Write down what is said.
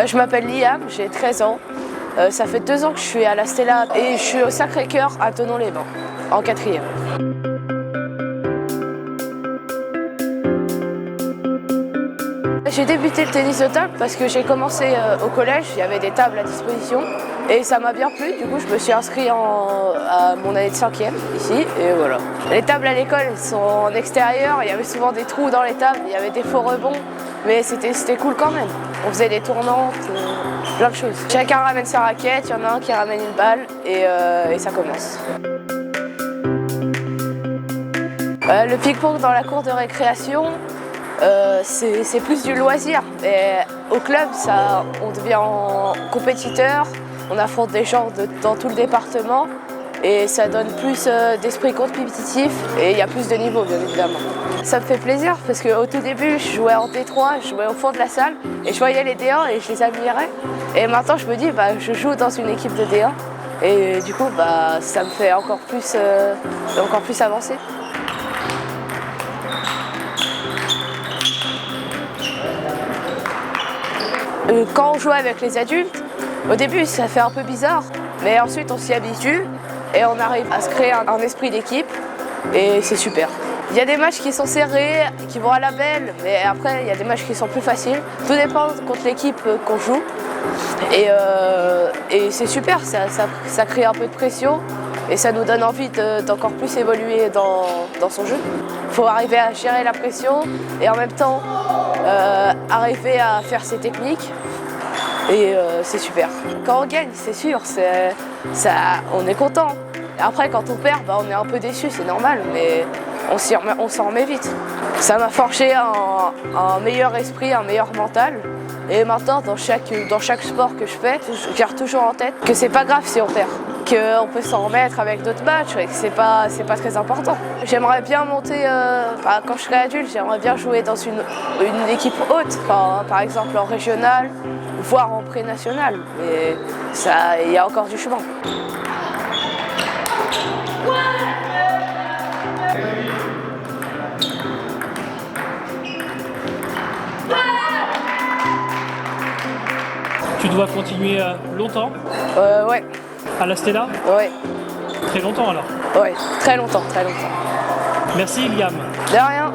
Je m'appelle Liam, j'ai 13 ans. Ça fait 2 ans que je suis à la Stella et je suis au Sacré-Cœur à Thonon-les-Bains, en 4e. J'ai débuté le tennis de table parce que j'ai commencé au collège, il y avait des tables à disposition et ça m'a bien plu. Du coup, je me suis inscrit à mon année de 5e ici et voilà. Les tables à l'école sont en extérieur, il y avait souvent des trous dans les tables, il y avait des faux rebonds, mais c'était cool quand même. On faisait des tournantes, plein de choses. Chacun ramène sa raquette, il y en a un qui ramène une balle et ça commence. Le ping-pong dans la cour de récréation, c'est plus du loisir. Et au club, on devient compétiteur, on affronte des gens dans tout le département et ça donne plus d'esprit compétitif et il y a plus de niveau bien évidemment. Ça me fait plaisir parce qu'au tout début, je jouais en D3, je jouais au fond de la salle et je voyais les D1 et je les admirais. Et maintenant, je me dis, je joue dans une équipe de D1 et du coup, ça me fait encore plus avancer. Quand on joue avec les adultes, au début ça fait un peu bizarre, mais ensuite on s'y habitue et on arrive à se créer un esprit d'équipe et c'est super. Il y a des matchs qui sont serrés, qui vont à la belle, mais après il y a des matchs qui sont plus faciles. Tout dépend contre l'équipe qu'on joue et c'est super, ça crée un peu de pression et ça nous donne envie d'encore plus évoluer dans son jeu. Il faut arriver à gérer la pression et en même temps arriver à faire ses techniques et c'est super. Quand on gagne, c'est sûr, on est content. Et après, quand on perd, on est un peu déçu, c'est normal, mais on s'en remet vite. Ça m'a forgé un meilleur esprit, un meilleur mental. Et maintenant, dans chaque sport que je fais, je garde toujours en tête que c'est pas grave si on perd, qu'on peut s'en remettre avec d'autres matchs et que c'est pas très important. J'aimerais bien monter, quand je serai adulte, j'aimerais bien jouer dans une équipe haute, par exemple en régional, voire en pré-national. Mais il y a encore du chemin. Tu dois continuer longtemps Ouais. À la Stella? Ouais. Très longtemps alors? Ouais, très longtemps, très longtemps. Merci Liam. De rien.